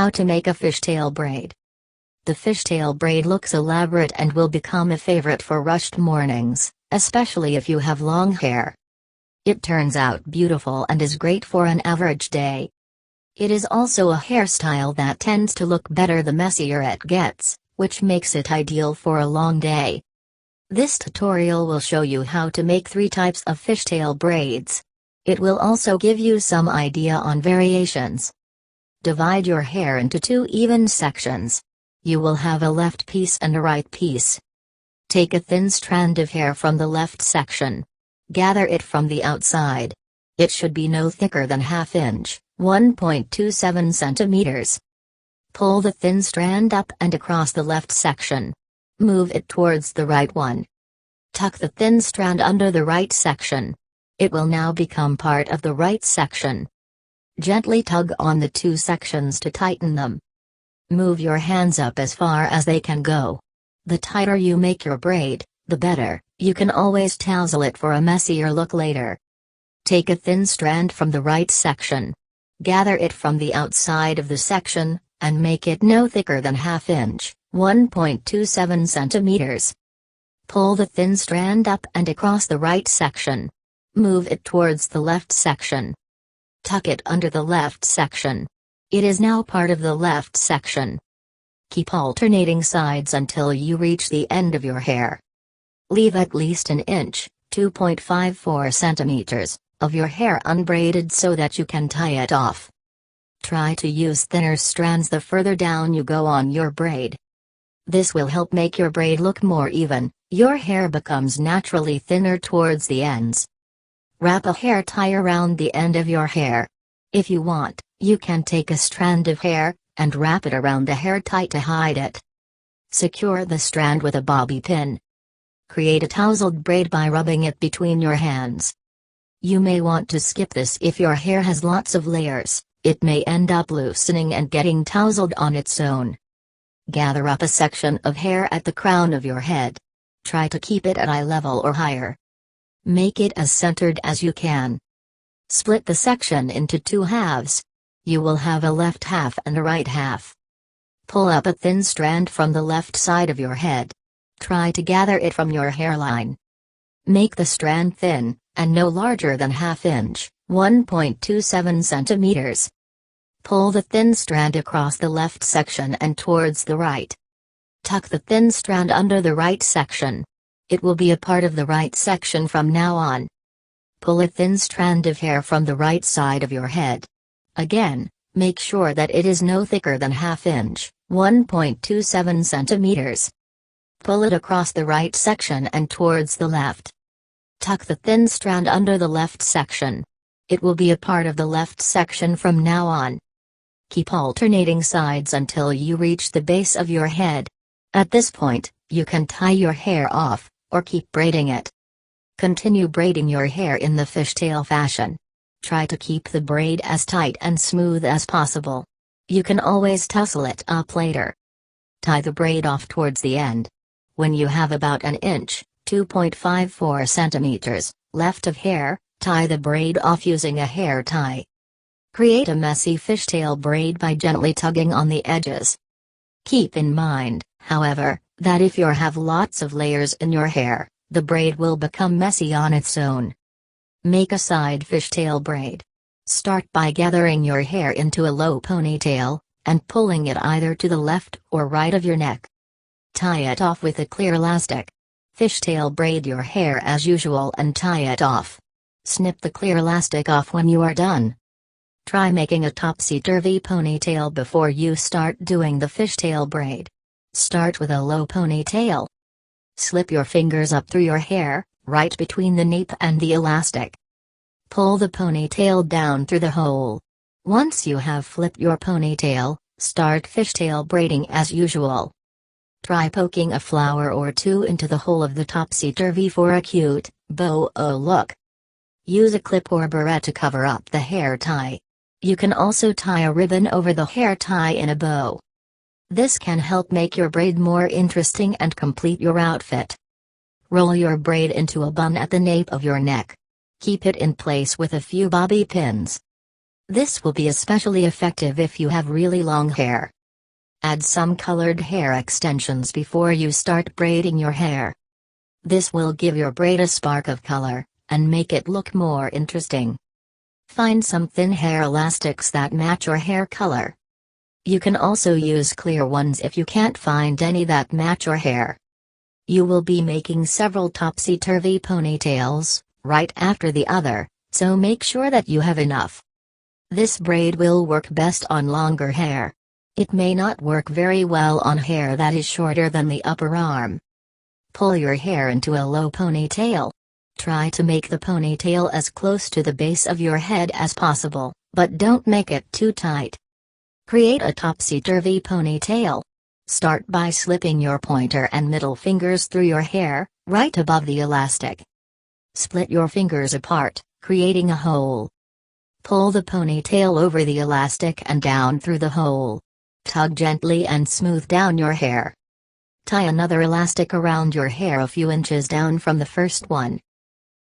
How to make a fishtail braid. The fishtail braid looks elaborate and will become a favorite for rushed mornings, especially if you have long hair. It turns out beautiful and is great for an average day. It is also a hairstyle that tends to look better the messier it gets, which makes it ideal for a long day. This tutorial will show you how to make 3 types of fishtail braids. It will also give you some idea on variations. Divide your hair into 2 even sections. You will have a left piece and a right piece. Take a thin strand of hair from the left section. Gather it from the outside. It should be no thicker than ½ inch, 1.27 centimeters. Pull the thin strand up and across the left section. Move it towards the right one. Tuck the thin strand under the right section. It will now become part of the right section. Gently tug on the 2 sections to tighten them. Move your hands up as far as they can go. The tighter you make your braid, the better. You can always tousle it for a messier look later. Take a thin strand from the right section. Gather it from the outside of the section, and make it no thicker than ½ inch, 1.27 centimeters. Pull the thin strand up and across the right section. Move it towards the left section. Tuck it under the left section. It is now part of the left section. Keep alternating sides until you reach the end of your hair. Leave at least an inch, 2.54 centimeters, of your hair unbraided so that you can tie it off. Try to use thinner strands the further down you go on your braid. This will help make your braid look more even. Your hair becomes naturally thinner towards the ends. Wrap a hair tie around the end of your hair. If you want, you can take a strand of hair and wrap it around the hair tie to hide it. Secure the strand with a bobby pin. Create a tousled braid by rubbing it between your hands. You may want to skip this if your hair has lots of layers. It may end up loosening and getting tousled on its own. Gather up a section of hair at the crown of your head. Try to keep it at eye level or higher. Make it as centered as you can. Split the section into 2 halves. You will have a left half and a right half. Pull up a thin strand from the left side of your head. Try to gather it from your hairline. Make the strand thin, and no larger than ½ inch, 1.27 centimeters. Pull the thin strand across the left section and towards the right. Tuck the thin strand under the right section. It will be a part of the right section from now on. Pull a thin strand of hair from the right side of your head. Again, make sure that it is no thicker than ½ inch, 1.27 centimeters. Pull it across the right section and towards the left. Tuck the thin strand under the left section. It will be a part of the left section from now on. Keep alternating sides until you reach the base of your head. At this point, you can tie your hair off, or keep braiding it. Continue braiding your hair in the fishtail fashion. Try to keep the braid as tight and smooth as possible. You can always tussle it up later. Tie the braid off towards the end. When you have about an inch, 2.54 centimeters, left of hair, tie the braid off using a hair tie. Create a messy fishtail braid by gently tugging on the edges. Keep in mind, however, that if you have lots of layers in your hair, the braid will become messy on its own. Make a side fishtail braid. Start by gathering your hair into a low ponytail, and pulling it either to the left or right of your neck. Tie it off with a clear elastic. Fishtail braid your hair as usual and tie it off. Snip the clear elastic off when you are done. Try making a topsy-turvy ponytail before you start doing the fishtail braid. Start with a low ponytail. Slip your fingers up through your hair, right between the nape and the elastic. Pull the ponytail down through the hole. Once you have flipped your ponytail, start fishtail braiding as usual. Try poking a flower or 2 into the hole of the topsy-turvy for a cute, bow look. Use a clip or barrette to cover up the hair tie. You can also tie a ribbon over the hair tie in a bow. This can help make your braid more interesting and complete your outfit. Roll your braid into a bun at the nape of your neck. Keep it in place with a few bobby pins. This will be especially effective if you have really long hair. Add some colored hair extensions before you start braiding your hair. This will give your braid a spark of color, and make it look more interesting. Find some thin hair elastics that match your hair color. You can also use clear ones if you can't find any that match your hair. You will be making several topsy-turvy ponytails, right after the other, so make sure that you have enough. This braid will work best on longer hair. It may not work very well on hair that is shorter than the upper arm. Pull your hair into a low ponytail. Try to make the ponytail as close to the base of your head as possible, but don't make it too tight. Create a topsy-turvy ponytail. Start by slipping your pointer and middle fingers through your hair, right above the elastic. Split your fingers apart, creating a hole. Pull the ponytail over the elastic and down through the hole. Tug gently and smooth down your hair. Tie another elastic around your hair a few inches down from the first one.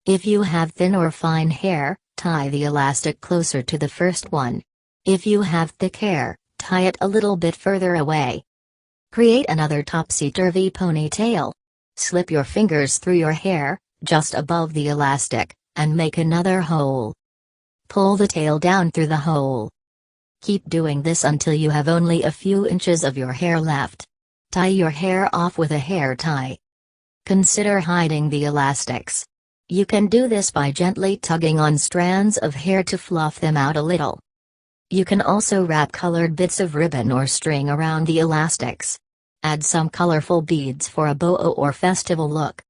If you have thin or fine hair, tie the elastic closer to the first one. If you have thick hair, tie it a little bit further away. Create another topsy-turvy ponytail. Slip your fingers through your hair, just above the elastic, and make another hole. Pull the tail down through the hole. Keep doing this until you have only a few inches of your hair left. Tie your hair off with a hair tie. Consider hiding the elastics. You can do this by gently tugging on strands of hair to fluff them out a little. You can also wrap colored bits of ribbon or string around the elastics. Add some colorful beads for a boho or festival look.